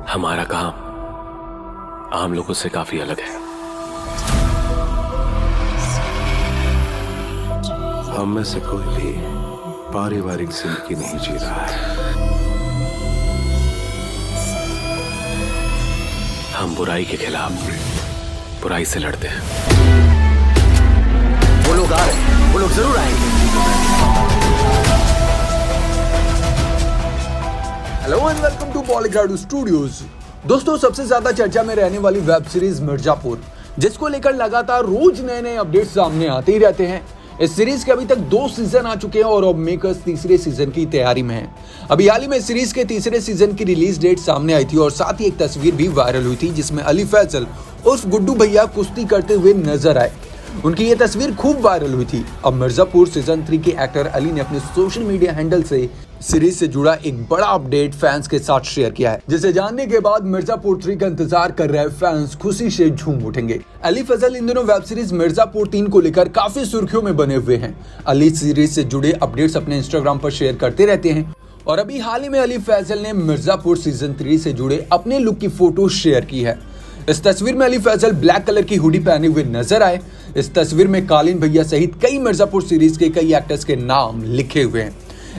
हमारा काम आम लोगों से काफी अलग है। हम में से कोई भी पारिवारिक जिंदगी नहीं जी रहा है। हम बुराई के खिलाफ बुराई से लड़ते हैं। वो लोग आ रहे हैं, वो लोग जरूर आएंगे। Hello and welcome to Polygrad studios. दोस्तों, सबसे ज्यादा चर्चा में रहने वाली वेब सीरीज मिर्जापुर, जिसको लेकर लगातार रोज नए नए अपडेट्स सामने आते ही रहते हैं। इस सीरीज के अभी तक 2 सीजन आ चुके हैं और अब मेकर्स तीसरे सीजन की तैयारी में हैं। अभी हाल ही में सीरीज के तीसरे सीजन की रिलीज डेट सामने आई थी और साथ ही एक तस्वीर भी वायरल हुई थी जिसमें अली फैजल उर्फ गुड्डू भैया कुश्ती करते हुए नजर आए। उनकी ये तस्वीर खूब वायरल हुई थी। अब मिर्जापुर सीजन 3 के एक्टर अली ने अपने सोशल मीडिया हैंडल से सीरीज से जुड़ा एक बड़ा अपडेट फैंस के साथ शेयर किया है, जिसे जानने के बाद मिर्जापुर 3 का इंतजार कर रहे फैंस खुशी से झूम उठेंगे। अली फैजल इन दिनों वेब सीरीज मिर्जापुर 3 को लेकर काफी सुर्खियों में बने हुए हैं। अली सीरीज से जुड़े अपडेट्स अपने इंस्टाग्राम पर शेयर करते रहते हैं और अभी हाल ही में अली फैजल ने मिर्जापुर सीजन 3 से जुड़े अपने लुक की फोटो शेयर की है। इस तस्वीर में अली फैजल ब्लैक कलर की हुडी पहने हुए नजर आए। इस तस्वीर में कालीन भैया सहित कई मिर्जापुर सीरीज के कई एक्टर्स के नाम लिखे हुए हैं।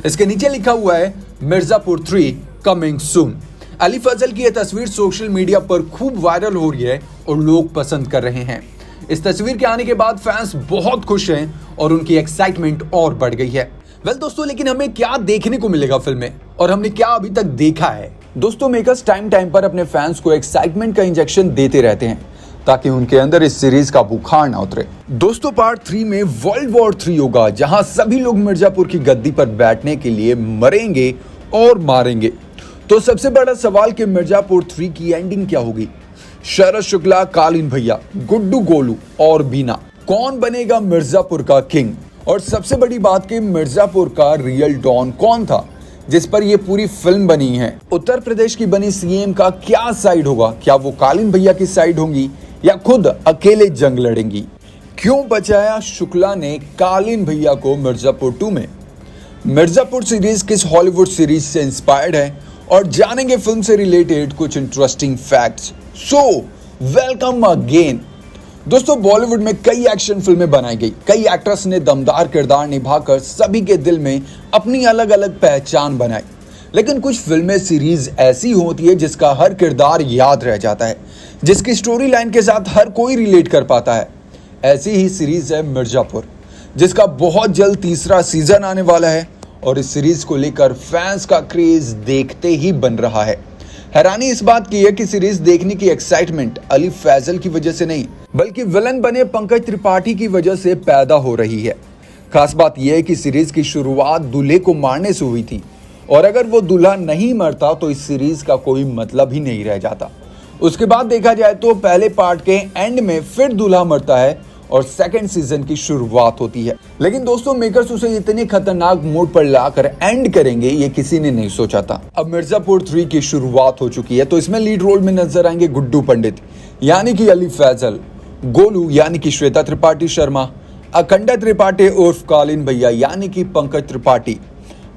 इसके नीचे लिखा हुआ है मिर्जापुर 3 कमिंग सून। अली फैजल की यह तस्वीर सोशल मीडिया पर खूब वायरल हो रही है और लोग पसंद कर रहे हैं। इस तस्वीर के आने के बाद फैंस बहुत खुश हैं और उनकी एक्साइटमेंट और बढ़ गई है। दोस्तों, लेकिन हमें क्या देखने को मिलेगा फिल्म में और हमने क्या अभी तक देखा है? दोस्तों, मेकर्स टाइम पर अपने फैंस को एक्साइटमेंट का इंजेक्शन देते रहते हैं ताकि उनके अंदर इस सीरीज का बुखार ना उतरे। दोस्तों, पार्ट 3 में वर्ल्ड वॉर 3 होगा, जहां सभी लोग मिर्जापुर की गद्दी पर बैठने के लिए मरेंगे और मारेंगे। तो सबसे बड़ा सवाल कि मिर्जापुर 3 की एंडिंग क्या होगी? शरद शुक्ला, कालीन भैया, गुड्डू, गोलू और बीना, कौन बनेगा मिर्जापुर का किंग? और सबसे बड़ी बात कि मिर्जापुर का रियल डॉन कौन था जिस पर ये पूरी फिल्म बनी है? उत्तर प्रदेश की बनी सीएम का क्या साइड होगा? क्या वो कालीन भैया की साइड होंगी या खुद अकेले जंग लड़ेंगी? क्यों बचाया शुक्ला ने कालीन भैया को मिर्जापुर 2 में? मिर्जापुर सीरीज किस हॉलीवुड सीरीज से इंस्पायर्ड है? और जानेंगे फिल्म से रिलेटेड कुछ interesting facts. So welcome again. दोस्तों, बॉलीवुड में कई एक्शन फिल्में बनाई गई, कई एक्टर्स ने दमदार किरदार निभाकर सभी के दिल में अपनी अलग अलग पहचान बनाई। लेकिन कुछ फिल्में सीरीज ऐसी होती है जिसका हर किरदार याद रह जाता है, जिसकी स्टोरी लाइन के साथ हर कोई रिलेट कर पाता है। ऐसी ही सीरीज है मिर्जापुर, जिसका बहुत जल्द तीसरा सीजन आने वाला है और इस सीरीज को लेकर फैंस का क्रेज देखते ही बन रहा है। हैरानी इस बात की है कि सीरीज देखने की एक्साइटमेंट अली फैजल की वजह से नहीं, बल्कि विलन बने पंकज त्रिपाठी की वजह से पैदा हो रही है। खास बात यह है कि सीरीज की शुरुआत दूल्हे को मारने से हुई थी और अगर वो दूल्हा नहीं मरता तो इस सीरीज का कोई मतलब ही नहीं रह जाता। उसके बाद देखा जाए तो पहले पार्ट के एंड में फिर दूल्हा मरता है और सेकंड सीजन की शुरुआत होती है। लेकिन दोस्तों, मेकर्स उसे इतने खतरनाक मोड पर लाकर एंड करेंगे ये किसी ने नहीं सोचा था। अब मिर्जापुर 3 की शुरुआत हो चुकी है, तो इसमें लीड रोल में नजर आएंगे गुड्डू पंडित यानी कि अली फैजल, गोलू यानी कि श्वेता त्रिपाठी शर्मा, अखंडा त्रिपाठी उर्फ कालीन भैया यानी कि पंकज त्रिपाठी,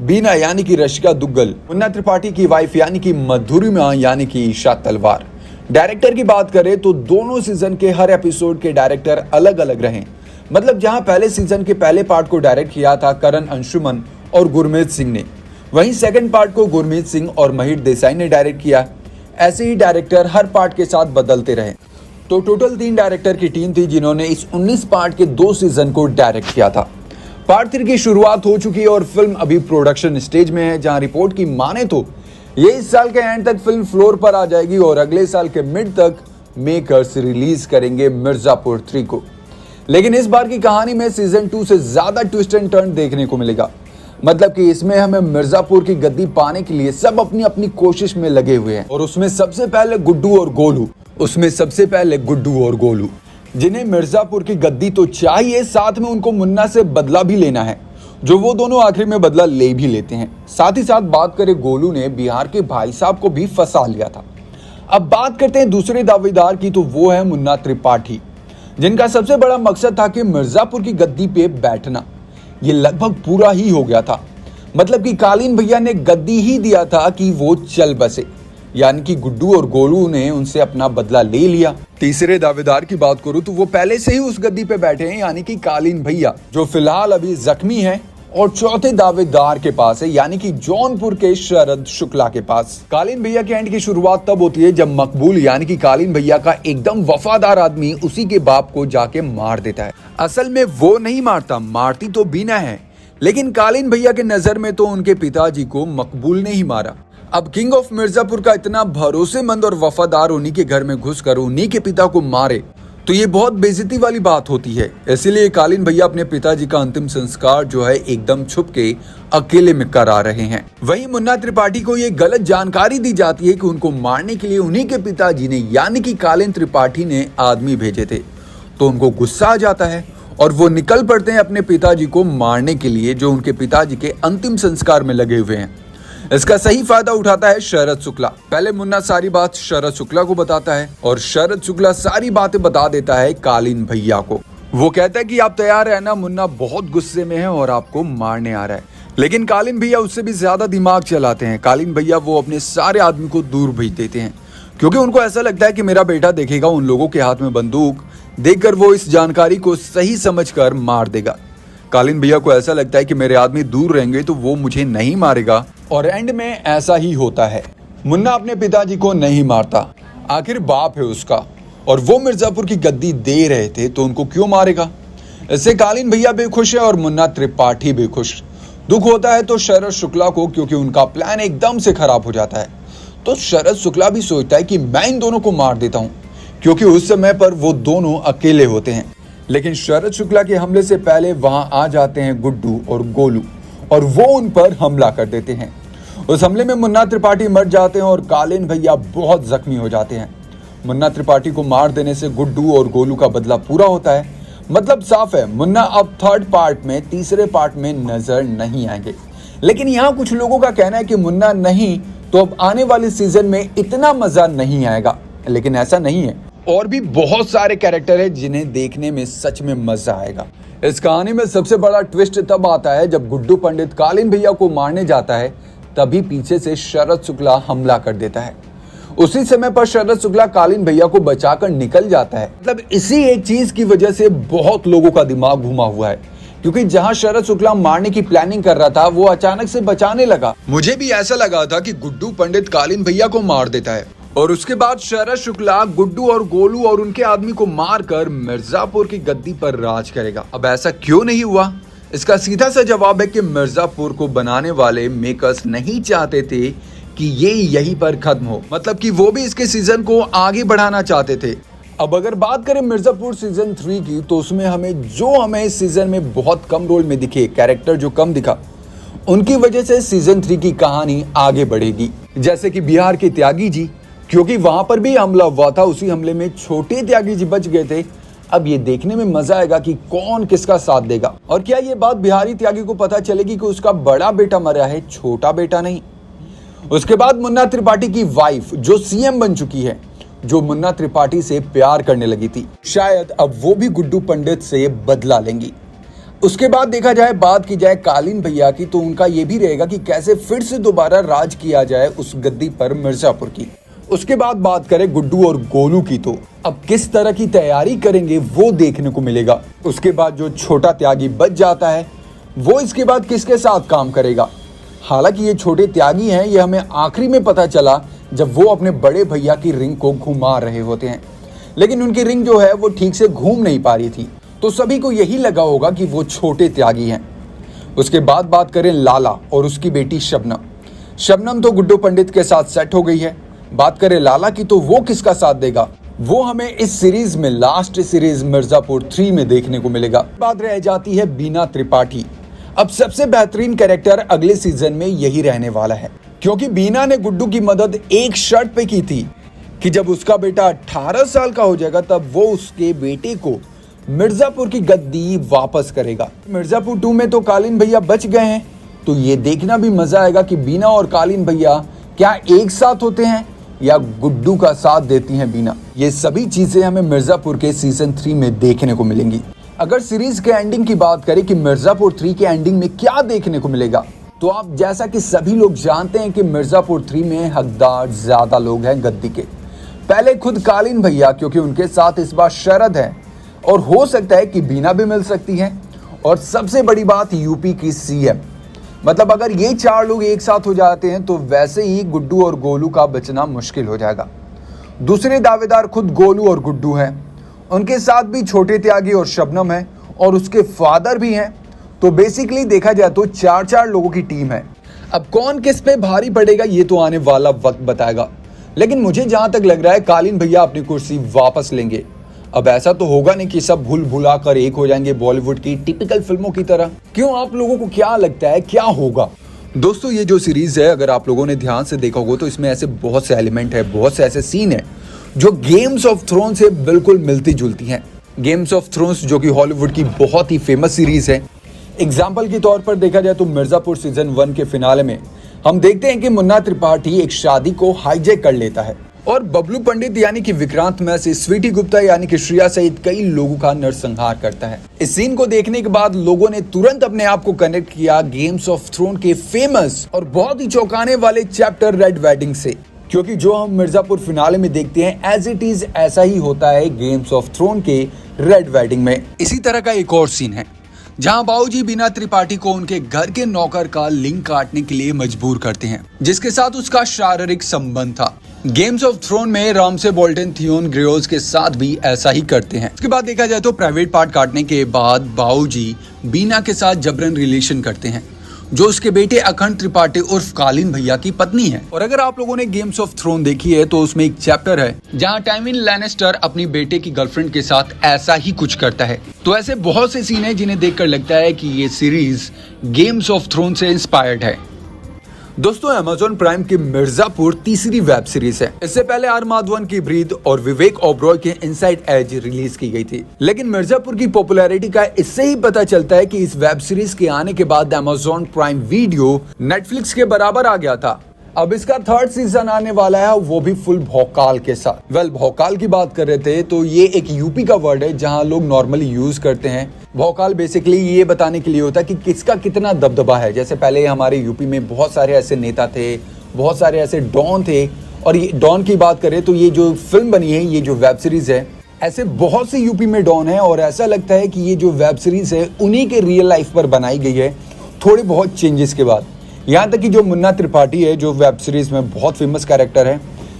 बीना यानी कि रशिका दुग्गल, मुन्ना त्रिपाठी की वाइफ यानी कि मधुरिमा यानी कि ईशा तलवार। डायरेक्टर की बात करें तो दोनों सीजन के हर एपिसोड के डायरेक्टर अलग अलग रहे। मतलब जहां पहले सीजन के पहले पार्ट को डायरेक्ट किया था करण अंशुमन और गुरमीत सिंह ने, वहीं सेकंड पार्ट को गुरमीत सिंह और महिर देसाई ने डायरेक्ट किया। ऐसे ही डायरेक्टर हर पार्ट के साथ बदलते रहे। तो टोटल 3 डायरेक्टर की टीम थी जिन्होंने इस 19 पार्ट के 2 सीजन को डायरेक्ट किया था। पार्ट 3 की शुरुआत हो चुकी है और फिल्म अभी प्रोडक्शन स्टेज में है, जहां रिपोर्ट की माने तो ये इस साल के एंड तक फिल्म फ्लोर पर आ जाएगी और अगले साल के मिड तक मेकर्स रिलीज करेंगे मिर्जापुर 3 को। लेकिन इस बार की कहानी में सीजन 2 से ज्यादा ट्विस्ट एंड टर्न देखने को मिलेगा। मतलब कि इसमें हमें मिर्जापुर की गद्दी पाने के लिए सब अपनी अपनी कोशिश में लगे हुए हैं और उसमें सबसे पहले गुड्डू और गोलू, जिन्हें मिर्जापुर की गद्दी तो चाहिए, साथ में उनको मुन्ना से बदला भी लेना है, जो वो दोनों आखिर में बदला ले भी लेते हैं। साथ ही साथ बात करें, गोलू ने बिहार के भाई साहब को भी फंसा लिया था। अब बात करते हैं दूसरे दावेदार की, तो वो है मुन्ना त्रिपाठी, जिनका सबसे बड़ा मकसद था कि मिर्जापुर की गद्दी पे बैठना। ये लगभग पूरा ही हो गया था। मतलब कि कालीन भैया ने गद्दी ही दिया था कि वो चल बसे। यानी कि गुड्डू और गोलू ने उनसे अपना बदला ले लिया। तीसरे दावेदार की बात करूं तो वो पहले से ही उस गद्दी पे बैठे हैं, यानी कि कालीन भैया, जो फिलहाल अभी जख्मी हैं। और चौथे दावेदार के पास है, यानी कि जौनपुर के शरद शुक्ला के पास। कालीन भैया के एंड की शुरुआत तब होती है जब मकबूल यानी कि कालीन भैया का एकदम वफादार आदमी उसी के बाप को जाके मार देता है। असल में वो नहीं मारता, मारती तो बीना है, लेकिन कालीन भैया के नजर में तो उनके पिताजी को मकबूल ने ही मारा। अब किंग ऑफ मिर्जापुर का इतना भरोसेमंद और वफादार उन्हीं के घर में घुसकर उन्हीं के पिता को मारे तो ये बहुत बेइज्जती वाली बात होती है। इसीलिए कालीन भैया अपने पिताजी का अंतिम संस्कार जो है एकदम छुप के अकेले में करा रहे हैं। वहीं मुन्ना त्रिपाठी को ये गलत जानकारी दी जाती है कि उनको मारने के लिए उन्हीं के पिताजी ने यानी कि कालीन त्रिपाठी ने आदमी भेजे थे। तो उनको गुस्सा आ जाता है और वो निकल पड़ते हैं अपने पिताजी को मारने के लिए, जो उनके पिताजी के अंतिम संस्कार में लगे हुए हैं। इसका सही फायदा उठाता है शरद शुक्ला। पहले मुन्ना सारी बात शरद शुक्ला को बताता है और शरद शुक्ला सारी बातें बता देता है कालीन भैया को। वो कहता है कि आप तैयार रहना, मुन्ना बहुत गुस्से में है और आपको मारने आ रहा है। लेकिन कालीन भैया उससे भी ज्यादा दिमाग चलाते हैं। कालीन भैया वो अपने सारे आदमी को दूर भेज देते हैं, क्योंकि उनको ऐसा लगता है कि मेरा बेटा देखेगा उन लोगों के हाथ में बंदूक, देखकर वो इस जानकारी को सही समझकर मार देगा। कालीन भैया को ऐसा लगता है कि मेरे आदमी दूर रहेंगे तो वो मुझे नहीं मारेगा, और एंड में ऐसा ही होता है। मुन्ना अपने पिताजी को नहीं मारता, आखिर बाप है उसका और वो मिर्जापुर की गद्दी दे रहे थे तो उनको क्यों मारेगा। इससे कालीन भैया भी खुश है और मुन्ना त्रिपाठी भी खुश। दुख होता है तो शरद शुक्ला को, क्योंकि उनका प्लान एकदम से खराब हो जाता है। तो शरद शुक्ला भी सोचता है कि मैं इन दोनों को मार देता हूँ, क्योंकि उस समय पर वो दोनों अकेले होते हैं। लेकिन शरद शुक्ला के हमले से पहले वहां आ जाते हैं गुड्डू और गोलू और वो उन पर हमला कर देते हैं। उस हमले में मुन्ना त्रिपाठी मर जाते हैं और कालीन भैया बहुत जख्मी हो जाते हैं। मुन्ना त्रिपाठी को मार देने से गुड्डू और गोलू का बदला पूरा होता है। मतलब साफ है, मुन्ना अब थर्ड पार्ट में, तीसरे पार्ट में नजर नहीं आएंगे। लेकिन यहाँ कुछ लोगों का कहना है कि मुन्ना नहीं तो अब आने वाले सीजन में इतना मजा नहीं आएगा, लेकिन ऐसा नहीं है। और भी बहुत सारे कैरेक्टर है जिन्हें देखने में सच में मजा आएगा। इस कहानी में सबसे बड़ा ट्विस्ट तब आता है जब गुड्डू पंडित कालीन भैया को मारने जाता है, तभी पीछे से शरद शुक्ला हमला कर देता है। उसी समय पर शरद शुक्ला कालीन भैया को बचाकर निकल जाता है। मतलब इसी एक चीज की वजह से बहुत लोगों का दिमाग घुमा हुआ है, क्योंकि जहां शरद शुक्ला मारने की प्लानिंग कर रहा था वो अचानक से बचाने लगा। मुझे भी ऐसा लगा था कि गुड्डू पंडित कालीन भैया को मार देता है और उसके बाद शरद शुक्ला गुड्डू और गोलू और उनके आदमी को मारकर मिर्जापुर की गद्दी पर राज करेगा। अब ऐसा क्यों नहीं हुआ? इसका सीधा सा जवाब है कि मिर्जापुर को बनाने वाले मेकर्स नहीं चाहते थे कि ये यहीं पर खत्म हो। मतलब कि वो भी इसके सीजन को आगे बढ़ाना चाहते थे। अब अगर बात करें मिर्जापुर सीजन 3 की, तो उसमें हमें इस सीजन में बहुत कम रोल में दिखे, कैरेक्टर जो कम दिखा, उनकी वजह से सीजन 3 की कहानी आगे बढ़ेगी। जैसे कि बिहार के त्यागी जी, क्योंकि वहां पर भी हमला हुआ था, उसी हमले में छोटे त्यागी जी बच गए थे। अब ये देखने में मजा आएगा कि कौन किसका साथ देगा और क्या ये बात बिहारी त्यागी को पता चलेगी कि उसका बड़ा बेटा मरा है, छोटा बेटा नहीं। उसके बाद मुन्ना त्रिपाठी की वाइफ जो सीएम बन चुकी है, जो मुन्ना त्रिपाठी से प्यार करने लगी थी, शायद अब वो भी गुड्डू पंडित से बदला लेंगी। उसके बाद देखा जाए, बात की जाए कालीन भैया की, तो उनका ये भी रहेगा कि कैसे फिर से दोबारा राज किया जाए उस गद्दी पर मिर्जापुर की। उसके बाद बात करें गुड्डू और गोलू की, तो अब किस तरह की तैयारी करेंगे वो देखने को मिलेगा। उसके बाद जो छोटा त्यागी बच जाता है वो इसके बाद किसके साथ काम करेगा। हालांकि ये छोटे त्यागी हैं, ये हमें आखिरी में पता चला जब वो अपने बड़े भैया की रिंग को घुमा रहे होते हैं, लेकिन उनकी रिंग जो है वो ठीक से घूम नहीं पा रही थी, तो सभी को यही लगा होगा कि वो छोटे त्यागी हैं। उसके बाद बात करें लाला और उसकी बेटी शबनम। शबनम तो गुड्डू पंडित के साथ सेट हो गई है। बात करें लाला की, तो वो किसका साथ देगा वो हमें इस सीरीज में, लास्ट सीरीज मिर्जापुर 3 में देखने को मिलेगा। बात रह जाती है बीना त्रिपाठी। अब सबसे बेहतरीन कैरेक्टर अगले सीजन में यही रहने वाला है, क्योंकि बीना ने गुड्डू की मदद एक शर्त पे की थी कि जब उसका बेटा 18 साल का हो जाएगा तब वो उसके बेटे को मिर्जापुर की गद्दी वापस करेगा। मिर्जापुर 2 में तो कालीन भैया बच गए हैं, तो ये देखना भी मजा आएगा कि बीना और कालीन भैया क्या एक साथ होते हैं या गुड्डू का साथ देती हैं बीना। ये सभी चीजें हमें मिर्जापुर के सीजन 3 में देखने को मिलेंगी। अगर सीरीज के एंडिंग की बात करें कि मिर्जापुर 3 के एंडिंग में क्या देखने को मिलेगा, तो आप जैसा कि सभी लोग जानते हैं कि मिर्जापुर 3 में हकदार ज्यादा लोग हैं गद्दी के। पहले खुद कालीन भैया, क्योंकि उनके साथ इस बार शरद है और हो सकता है कि बीना भी मिल सकती है, और सबसे बड़ी बात यूपी की सीएम। मतलब अगर ये 4 लोग एक साथ हो जाते हैं तो वैसे ही गुड्डू और गोलू का बचना मुश्किल हो जाएगा। दूसरे दावेदार खुद गोलू और गुड्डू हैं, उनके साथ भी छोटे त्यागी और शबनम है और उसके फादर भी हैं। तो बेसिकली देखा जाए तो 4 लोगों की टीम है। अब कौन किस पे भारी पड़ेगा ये तो आने वाला वक्त बताएगा, लेकिन मुझे जहां तक लग रहा है कालीन भैया अपनी कुर्सी वापस लेंगे। अब ऐसा तो होगा नहीं कि सब भूल भुला कर एक हो जाएंगे बॉलीवुड की टिपिकल फिल्मों की तरह। क्यों, आप लोगों को क्या लगता है क्या होगा? दोस्तों ये जो सीरीज है, अगर आप लोगों ने ध्यान से देखा होगा तो इसमें ऐसे बहुत से एलिमेंट है, बहुत से ऐसे सीन है जो गेम्स ऑफ थ्रोन से बिल्कुल मिलती जुलती हैं। गेम्स ऑफ थ्रोन्स जो कि हॉलीवुड की बहुत ही फेमस सीरीज है। एग्जाम्पल के तौर पर देखा जाए तो मिर्जापुर सीजन 1 के फिनाले में हम देखते हैं कि मुन्ना त्रिपाठी एक शादी को हाईजैक कर लेता है और बबलू पंडित यानी कि विक्रांत मैसी, स्वीटी गुप्ता यानी कि श्रेया सहित कई लोगों का नरसंहार करता है। इस सीन को देखने के बाद लोगों ने तुरंत अपने आप को कनेक्ट किया गेम्स ऑफ थ्रोन के फेमस और बहुत ही चौंकाने वाले चैप्टर रेड वेडिंग से, क्योंकि जो हम मिर्जापुर फिनाले में देखते हैं एज इट इज ऐसा ही होता है गेम्स ऑफ थ्रोन के रेड वेडिंग में। इसी तरह का एक और सीन है जहां बाबूजी बीना त्रिपाठी को उनके घर के नौकर का लिंग काटने के लिए मजबूर करते हैं, जिसके साथ उसका शारीरिक संबंध था। गेम्स ऑफ थ्रोन में रामसे बोल्टन थियोन ग्रेओज के साथ भी ऐसा ही करते हैं। उसके बाद देखा जाए तो प्राइवेट पार्ट काटने के बाद बाबूजी बीना के साथ जबरन रिलेशन करते हैं, जो उसके बेटे अखंड त्रिपाठी उर्फ कालीन भैया की पत्नी है। और अगर आप लोगों ने गेम्स ऑफ थ्रोन देखी है तो उसमें एक चैप्टर है जहां टाइविन लैनिस्टर अपनी बेटे की गर्लफ्रेंड के साथ ऐसा ही कुछ करता है। तो ऐसे बहुत से सीन है जिन्हें देखकर लगता है कि ये सीरीज गेम्स ऑफ थ्रोन से इंस्पायर्ड है। दोस्तों अमेज़न प्राइम की मिर्जापुर तीसरी वेब सीरीज है। इससे पहले आर माधवन की ब्रीद और विवेक ओबरॉय के इनसाइड एज रिलीज की गई थी, लेकिन मिर्जापुर की पॉपुलैरिटी का इससे ही पता चलता है कि इस वेब सीरीज के आने के बाद अमेज़न प्राइम वीडियो नेटफ्लिक्स के बराबर आ गया था। अब इसका 3rd सीजन आने वाला है, वो भी फुल भौकाल के साथ। भौकाल की बात कर रहे थे तो ये एक यूपी का वर्ड है जहां लोग नॉर्मली यूज करते हैं। भौकाल बेसिकली ये बताने के लिए होता है कि किसका कितना दबदबा है। जैसे पहले हमारे यूपी में बहुत सारे ऐसे नेता थे, बहुत सारे ऐसे डॉन थे, और ये डॉन की बात करें तो ये जो फिल्म बनी है, ये जो वेब सीरीज है, ऐसे बहुत से यूपी में डॉन है और ऐसा लगता है कि ये जो वेब सीरीज है उन्हीं के रियल लाइफ पर बनाई गई है, थोड़े बहुत चेंजेस के बाद। यहाँ तक कि जो मुन्ना त्रिपाठी है जो वेब सीरीज में बहुत फेमस कैरेक्टर है,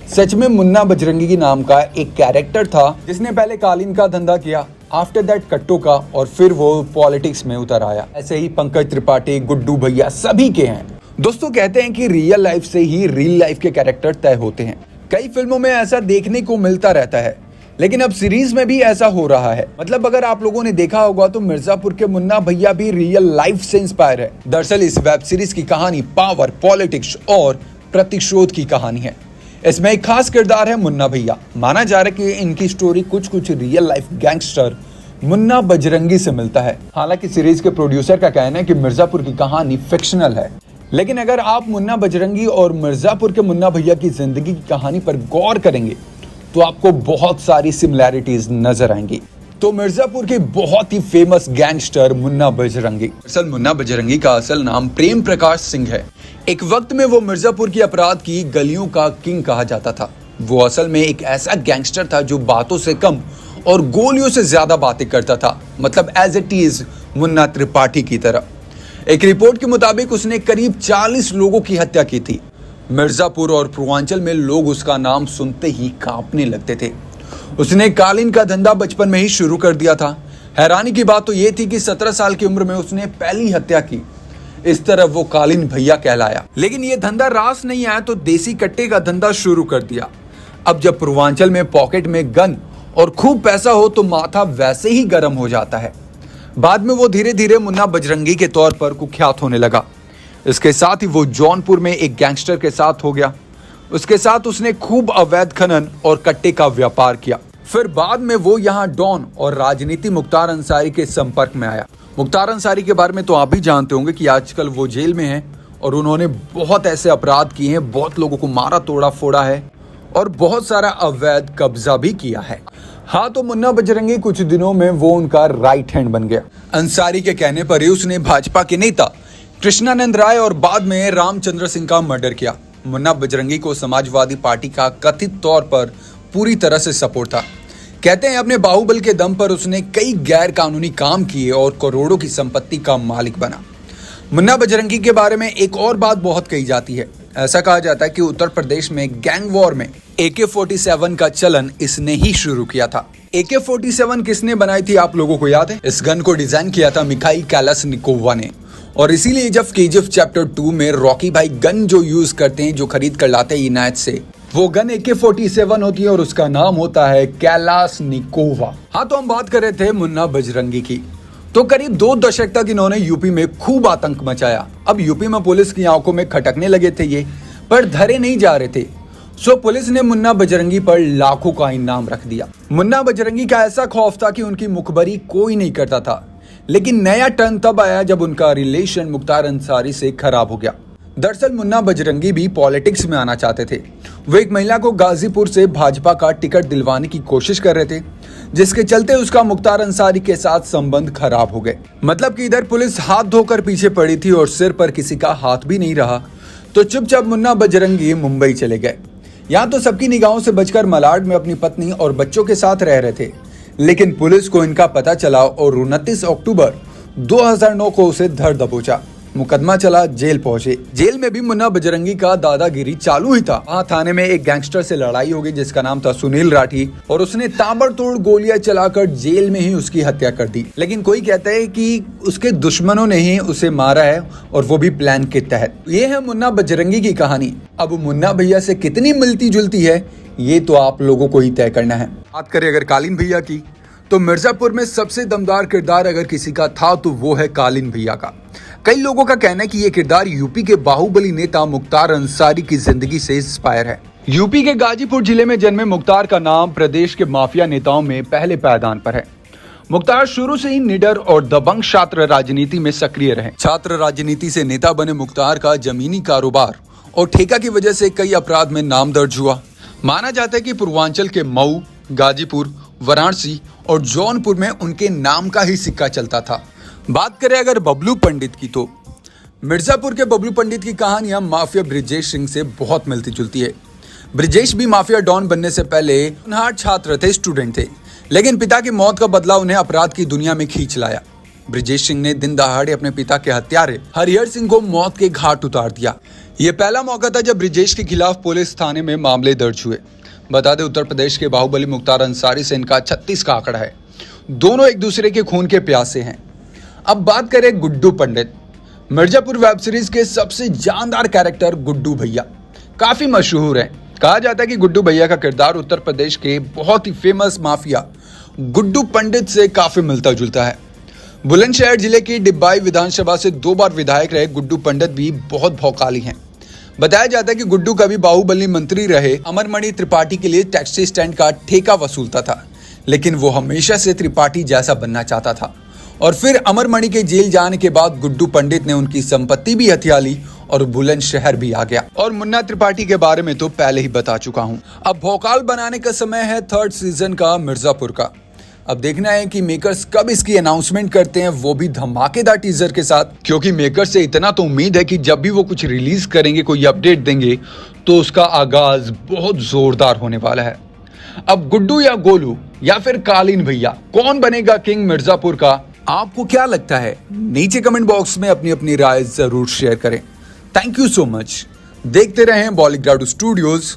सच में मुन्ना बजरंगी नाम का एक कैरेक्टर था जिसने पहले कालीन का धंधा किया, आफ्टर दैट कट्टो का, और फिर वो पॉलिटिक्स में उतर आया। ऐसे ही पंकज त्रिपाठी, गुड्डू भैया सभी के हैं। दोस्तों कहते हैं कि रियल लाइफ से ही रियल लाइफ के कैरेक्टर तय होते हैं। कई फिल्मों में ऐसा देखने को मिलता रहता है, लेकिन अब सीरीज में भी ऐसा हो रहा है। मतलब अगर आप लोगों ने देखा होगा तो मिर्जापुर के मुन्ना भैया भी रियल लाइफ से इंस्पायर है। दरअसल इस वेब सीरीज की कहानी पावर, पॉलिटिक्स और प्रतिशोध की कहानी है। इसमें एक खास किरदार है मुन्ना भैया। माना जा रहा है कि इनकी स्टोरी कुछ real life gangster Munna Bajrangi से मिलता है। हालांकि सीरीज के प्रोड्यूसर का कहना है कि मिर्जापुर की कहानी फिक्शनल है, लेकिन अगर आप मुन्ना बजरंगी और मिर्जापुर के मुन्ना भैया की जिंदगी की कहानी पर गौर करेंगे तो आपको बहुत सारी सिमिलैरिटीज नजर आएंगी। तो मिर्जापुर के बहुत ही फेमस गैंगस्टर मुन्ना बजरंगी, असल मुन्ना बजरंगी का असल नाम प्रेम प्रकाश सिंह है। एक वक्त में वो मिर्जापुर की अपराध की गलियों का किंग कहा जाता था। वो असल में एक ऐसा गैंगस्टर था जो बातों से कम और गोलियों से ज्यादा बातें करता था, मतलब as it is Munna Tripathi की तरह। एक रिपोर्ट के मुताबिक उसने करीब 40 लोगों की हत्या की थी। मिर्जापुर और पूर्वांचल में लोग उसका नाम सुनते ही कांपने लगते थे। उसने कालीन का धंधा बचपन में ही शुरू कर दिया था। हैरानी की बात तो ये थी कि 17 साल की उम्र में उसने पहली हत्या की। इस तरह वो कालीन भैया कहलाया। लेकिन ये धंधा रास नहीं आया तो देसी कट्टे का धंधा शुरू कर दिया। अब जब पूर्वांचल में पॉकेट में गन और खूब पैसा हो तो माथा वैसे ही गर्म हो जाता है। बाद में वो धीरे धीरे मुन्ना बजरंगी के तौर पर कुख्यात होने लगा। इसके साथ ही वो जौनपुर में एक गैंगस्टर के साथ हो गया। उसके साथ उसने खूब अवैध खनन और कट्टे का व्यापार किया। फिर बाद में वो यहाँ डॉन और राजनीति मुख्तार अंसारी के संपर्क में आया। मुख्तार अंसारी के बारे में तो आप भी जानते होंगे कि आजकल वो जेल में हैं और उन्होंने बहुत ऐसे अपराध किए हैं, बहुत लोगों को मारा तोड़ा फोड़ा है और बहुत सारा अवैध कब्जा भी किया है। हाँ, तो मुन्ना बजरंगी कुछ दिनों में वो उनका राइट हैंड बन गया। अंसारी के कहने पर ही उसने भाजपा के नेता कृष्णानंद राय और बाद में रामचंद्र सिंह का मर्डर किया। मुन्ना बजरंगी को समाजवादी पार्टी का कथित तौर पर पूरी तरह से सपोर्ट था। कहते हैं अपने बाहुबल के दम पर उसने कई गैर कानूनी काम किए और करोड़ों की संपत्ति का मालिक बना। मुन्ना बजरंगी के बारे में एक और बात बहुत कही जाती है। ऐसा कहा जाता है कि उत्तर प्रदेश में गैंग वॉर में AK-47 का चलन इसने ही शुरू किया था। AK-47 किसने बनाई थी आप लोगों को याद है? इस गन को डिजाइन किया था मिखाइल कालाशनिकोव ने, और इसीलिए जब KGF चैप्टर 2 में रॉकी भाई गन जो यूज करते हैं, जो खरीद कर लाते हैं इनायत से, वो गन AK-47 होती है और उसका नाम होता है कालाशनिकोवा। हाँ, तो हम बात कर रहे थे मुन्ना बजरंगी की। तो करीब 2 दशक तक इन्होंने यूपी में खूब आतंक मचाया। अब यूपी में पुलिस की आंखों में खटकने लगे थे ये, पर धरे नहीं जा रहे थे। सो पुलिस ने मुन्ना बजरंगी पर लाखों का इनाम रख दिया। मुन्ना बजरंगी का ऐसा खौफ था कि उनकी मुखबरी कोई नहीं करता था। लेकिन नया टर्न तब आया जब उनका रिलेशन मुख्तार अंसारी से खराब हो गया। दरअसल मुन्ना बजरंगी भी पॉलिटिक्स में आना चाहते थे। वो एक महिला को गाजीपुर से भाजपा का टिकट दिलवाने की कोशिश कर रहे थे, जिसके चलते उसका मुख्तार अंसारी के साथ संबंध खराब हो गए। मतलब कि इधर पुलिस हाथ धोकर पीछे पड़ी थी और सिर पर किसी का हाथ भी नहीं रहा। तो चुपचाप मुन्ना बजरंगी मुंबई चले गए। यहाँ तो सबकी निगाहों से बचकर मलाड में अपनी पत्नी और बच्चों के साथ रह रहे थे। लेकिन पुलिस को इनका पता चला और 29 अक्टूबर 2009 को उसे धर दबोचा। मुकदमा चला, जेल पहुंचे। जेल में भी मुन्ना बजरंगी का दादागिरी चालू ही था। वहाँ थाने में एक गैंगस्टर से लड़ाई हो गई जिसका नाम था सुनील राठी, और उसने ताबड़तोड़ गोलियां चलाकर जेल में ही उसकी हत्या कर दी। लेकिन कोई कहता है कि उसके दुश्मनों ने ही उसे मारा है, और वो भी प्लान के तहत। ये है मुन्ना बजरंगी की कहानी। अब मुन्ना भैया से कितनी मिलती जुलती है ये तो आप लोगों को ही तय करना है। बात करें अगर कालीन भैया की, तो मिर्जापुर में सबसे दमदार किरदार अगर किसी का था तो वो है कालीन भैया का। कई लोगों का कहना है कि ये किरदार यूपी के बाहुबली नेता मुख्तार अंसारी की जिंदगी से इंस्पायर है। यूपी के गाजीपुर जिले में जन्मे मुख्तार का नाम प्रदेश के माफिया नेताओं में पहले पायदान पर है। मुख्तार शुरू से ही निडर और दबंग छात्र राजनीति में सक्रिय रहे। छात्र राजनीति से नेता बने मुख्तार का जमीनी कारोबार और ठेका की वजह से कई अपराध में नाम दर्ज हुआ। माना जाता है कि पूर्वांचल के मऊ, गाजीपुर, वाराणसी और जौनपुर में उनके नाम का ही सिक्का चलता था। बात करें अगर बबलू पंडित की, तो मिर्जापुर के बबलू पंडित की कहानियां माफिया ब्रिजेश सिंह से बहुत मिलती जुलती है। ब्रिजेश भी माफिया डॉन बनने से पहले होनहार छात्र थे, स्टूडेंट थे, लेकिन पिता की मौत का बदला उन्हें अपराध की दुनिया में खींच लाया। ब्रिजेश सिंह ने दिन दहाड़े अपने पिता के हत्यारे हरिहर सिंह को मौत के घाट उतार दिया। ये पहला मौका था जब ब्रिजेश के खिलाफ पुलिस थाने में मामले दर्ज हुए। बता दें, उत्तर प्रदेश के बाहुबली मुख्तार अंसारी से इनका 36 का आंकड़ा है। दोनों एक दूसरे के खून के प्यासे हैं। अब बात करें गुड्डू पंडित। मिर्जापुर वेब सीरीज के सबसे जानदार कैरेक्टर गुड्डू भैया काफी मशहूर हैं। कहा जाता है कि गुड्डू भैया का किरदार उत्तर प्रदेश के बहुत ही फेमस माफिया गुड्डू पंडित से काफी मिलता जुलता है। बुलंदशहर जिले की डिब्बाई विधानसभा से 2 बार विधायक रहे गुड्डू पंडित भी बहुत भौकाली हैं। बताया जाता है कि गुड्डू कभी बाहुबली मंत्री रहे अमरमणि त्रिपाठी के लिए टैक्सी स्टैंड का ठेका वसूलता था, लेकिन वो हमेशा से त्रिपाठी जैसा बनना चाहता था। और फिर अमरमणि के जेल जाने के बाद गुड्डू पंडित ने उनकी संपत्ति भी हथिया ली और बुलंदशहर भी आ गया। और मुन्ना त्रिपाठी के बारे में तो पहले ही बता चुका हूँ। अब भौकाल बनाने का समय है 3rd सीजन का मिर्जापुर का। अब देखना है कि मेकर्स कब इसकी अनाउंसमेंट करते हैं, वो भी धमाकेदार टीजर के साथ, क्योंकि मेकर्स से इतना तो उम्मीद है कि जब भी वो कुछ रिलीज करेंगे, कोई अपडेट देंगे, तो उसका आगाज बहुत जोरदार होने वाला है। अब गुड्डू या गोलू या फिर कालीन भैया, कौन बनेगा किंग मिर्जापुर का? आपको क्या लगता है? नीचे कमेंट बॉक्स में अपनी अपनी राय जरूर शेयर करें। Thank you so much. देखते रहें बॉलीग्राड स्टूडियोज।